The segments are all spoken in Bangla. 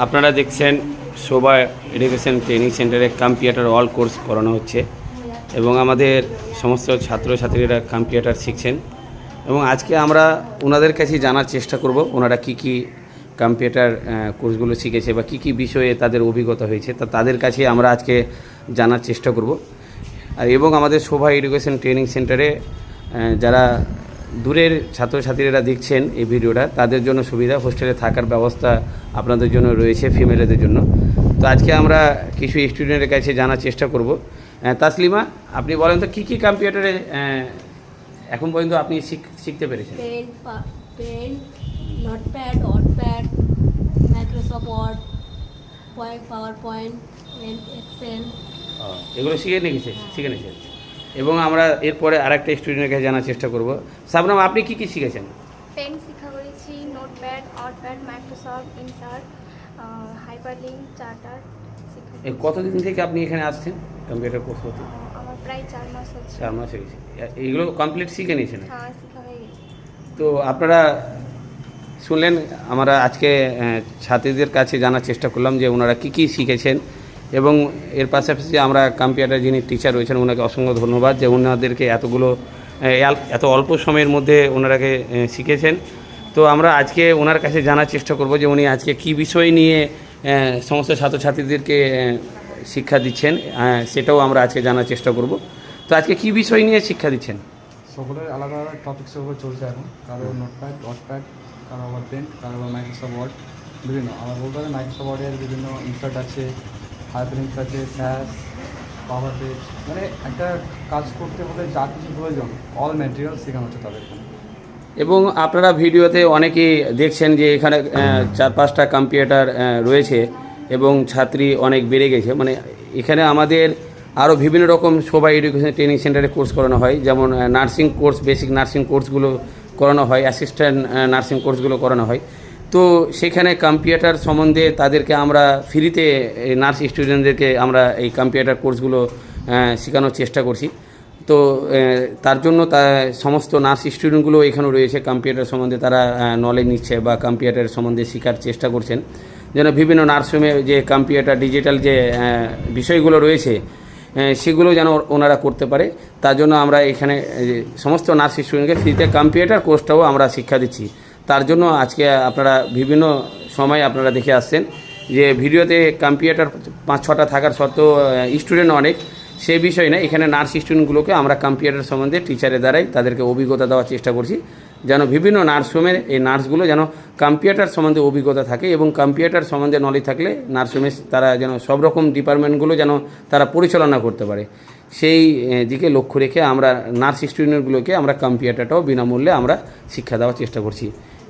আপনারা দেখছেন শোভা এডুকেশন ট্রেনিং সেন্টারে কম্পিউটার অল কোর্স করানো হচ্ছে এবং আমাদের সমস্ত ছাত্রছাত্রীরা কম্পিউটার শিখছেন এবং আজকে আমরা ওনাদের কাছে জানার চেষ্টা করব ওনারা কি কি কম্পিউটার কোর্সগুলো শিখেছে বা কি কি বিষয়ে তাদের অভিজ্ঞতা হয়েছে তাদের কাছে আমরা আজকে জানার চেষ্টা করব। আর এবং আমাদের শোভা এডুকেশন ট্রেনিং সেন্টারে যারা দূরের ছাত্রছাত্রীরা দেখছেন এই ভিডিওটা তাদের জন্য সুবিধা, হোস্টেলে থাকার ব্যবস্থা আপনাদের জন্য রয়েছে ফিমেলদের জন্য। তো আজকে আমরা কিছু স্টুডেন্টের কাছে জানার চেষ্টা করব। তাসলিমা, আপনি বলেন তো কী কী কম্পিউটারে এখন পর্যন্ত আপনি শিখতে পেরেছেন? Paint, Notepad, WordPad, Microsoft Word, PowerPoint, Excel, এগুলো শিখে নিয়েছেন। এবং আমরা এরপরে আরেকটা স্টুডেন্টের কাছে জানার চেষ্টা করব। সাবনাম, আপনি কি কি শিখেছেন? পেন্ট শিক্ষা করেছি, notepad, WordPad, Microsoft insert, hyperlink, charter শিক্ষা। কতদিন থেকে আপনি এখানে আসছেন কম্পিউটার কোর্স করতে? আমার প্রায় 4 মাস হচ্ছে। 4 মাস হয়ে গেছে। এইগুলো কমপ্লিট শিখে নিয়েছেন? হ্যাঁ, শিক্ষা হয়ে গেছে। তো আপনারা শুনলেন, আমরা আজকে ছাত্রীদের কাছে জানার চেষ্টা করলাম যে ওনারা কী কী শিখেছেন এবং এর পাশাপাশি আমরা কম্পিউটার যিনি টিচার রয়েছেন ওনাকে অসংখ্য ধন্যবাদ যে ওনাদেরকে এত অল্প সময়ের মধ্যে ওনারাকে শিখেছেন। তো আমরা আজকে ওনার কাছে জানার চেষ্টা করব যে উনি আজকে কী বিষয় নিয়ে সমস্ত ছাত্রছাত্রীদেরকে শিক্ষা দিচ্ছেন, সেটাও আমরা আজকে জানার চেষ্টা করব। তো আজকে কী বিষয় নিয়ে শিক্ষা দিচ্ছেন? সকলের আলাদা আলাদা টপিক্সের উপর চলছে এখন। কারো নোটপ্যাড, ওয়ার্ডপ্যাড, কারো আবার পেন্ট, কারো আবার মাইক্রোসফট ওয়ার্ড, বিভিন্ন আমার বলতে হবে মাইক্রোসফট ওয়ার্ডের বিভিন্ন ইনসার্ট আছে, হাইপারলিঙ্ক আছে, স্যাস, পাওয়ার পেজ, মানে একটা কাজ করতে হলে যা কিছু প্রয়োজন অল ম্যাটেরিয়াল শেখানো হচ্ছে তাদেরকে। এবং আপনারা ভিডিওতে অনেকেই দেখছেন যে এখানে 4-5টা কম্পিউটার রয়েছে এবং ছাত্রী অনেক বেড়ে গেছে। মানে এখানে আমাদের আরও বিভিন্ন রকম শোভা এডুকেশন ট্রেনিং সেন্টারে কোর্স করানো হয়, যেমন নার্সিং কোর্স, বেসিক নার্সিং কোর্সগুলো করানো হয়, অ্যাসিস্ট্যান্ট নার্সিং কোর্সগুলো করানো হয়। তো সেখানে কম্পিউটার সম্বন্ধে তাদেরকে আমরা ফ্রিতে নার্স স্টুডেন্টদেরকে আমরা এই কম্পিউটার কোর্সগুলো শেখানোর চেষ্টা করছি। তো তার জন্য সমস্ত নার্স স্টুডেন্টগুলো এখানে রয়েছে, কম্পিউটার সম্বন্ধে তারা নলেজ নিচ্ছে বা কম্পিউটার সম্বন্ধে শেখার চেষ্টা করছেন, যেন বিভিন্ন নার্সিংহোমে যে কম্পিউটার ডিজিটাল যে বিষয়গুলো রয়েছে সেগুলো যেন ওনারা করতে পারে। তার জন্য আমরা এখানে সমস্ত নার্স স্টুডেন্টকে ফ্রিতে কম্পিউটার কোর্সটাও আমরা শিক্ষা দিচ্ছি। তার জন্য আজকে আপনারা বিভিন্ন সময় আপনারা দেখে আসছেন যে ভিডিওতে কম্পিউটার 5-6টা থাকার সত্ত্বেও স্টুডেন্ট অনেক, সে বিষয় না। এখানে নার্স স্টুডেন্টগুলোকে আমরা কম্পিউটার সম্বন্ধে টিচারের দ্বারাই তাদেরকে অভিজ্ঞতা দেওয়ার চেষ্টা করছি, যেন বিভিন্ন নার্সিংহোমের এই নার্সগুলো যেন কম্পিউটার সম্বন্ধে অভিজ্ঞতা থাকে এবং কম্পিউটার সম্বন্ধে নলেজ থাকলে নার্সিংহোমে তারা যেন সব রকম ডিপার্টমেন্টগুলো যেন তারা পরিচালনা করতে পারে। সেই দিকে লক্ষ্য রেখে আমরা নার্স স্টুডেন্টগুলোকে আমরা কম্পিউটারটাও বিনামূল্যে আমরা শিক্ষা দেওয়ার চেষ্টা করছি।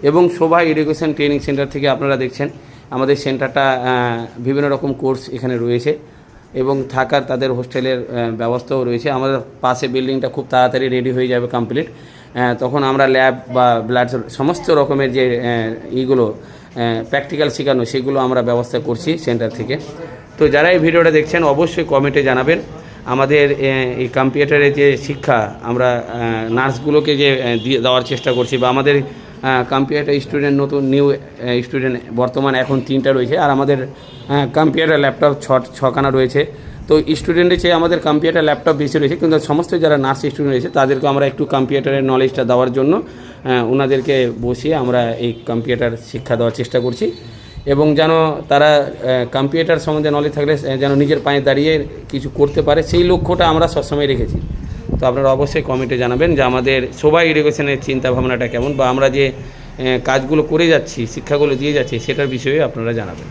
এবং শোভা এডুকেশন ট্রেনিং সেন্টার থেকে আপনারা দেখছেন আমাদের সেন্টারটা বিভিন্ন রকম কোর্স এখানে রয়েছে এবং থাকার তাদের হোস্টেলের ব্যবস্থাও রয়েছে। আমাদের পাশে বিল্ডিংটা খুব তাড়াতাড়ি রেডি হয়ে যাবে কমপ্লিট, তখন আমরা ল্যাব বা ব্লাড সমস্ত রকমের যে এইগুলো প্র্যাকটিক্যাল শেখানো সেগুলো আমরা ব্যবস্থা করছি সেন্টার থেকে। তো যারা এই ভিডিওটা দেখছেন অবশ্যই কমেন্টে জানাবেন আমাদের এই কম্পিউটারের যে শিক্ষা আমরা নার্সগুলোকে যে দেওয়ার চেষ্টা করছি, বা আমাদের কম্পিউটার স্টুডেন্ট নতুন নিউ স্টুডেন্ট বর্তমান এখন 3টা রয়েছে, আর আমাদের কম্পিউটার ল্যাপটপ 6খানা রয়েছে। তো স্টুডেন্টের চেয়ে আমাদের কম্পিউটার ল্যাপটপ বেশি রয়েছে, কিন্তু সমস্ত যারা নার্স স্টুডেন্ট রয়েছে তাদেরকে আমরা একটু কম্পিউটারের নলেজটা দেওয়ার জন্য ওনাদেরকে বসিয়ে আমরা এই কম্পিউটার শিক্ষা দেওয়ার চেষ্টা করছি এবং যেন তারা কম্পিউটার সম্বন্ধে নলেজ থাকলে যেন নিজের পায়ে দাঁড়িয়ে কিছু করতে পারে, সেই লক্ষ্যটা আমরা সবসময় রেখেছি। তো আপনারা অবশ্যই কমেন্টে জানাবেন যে আমাদের শোভা এডুকেশনের চিন্তাভাবনাটা কেমন, বা আমরা যে কাজগুলো করে যাচ্ছি, শিক্ষাগুলো দিয়ে যাচ্ছি, সেটার বিষয়ে আপনারা জানাবেন।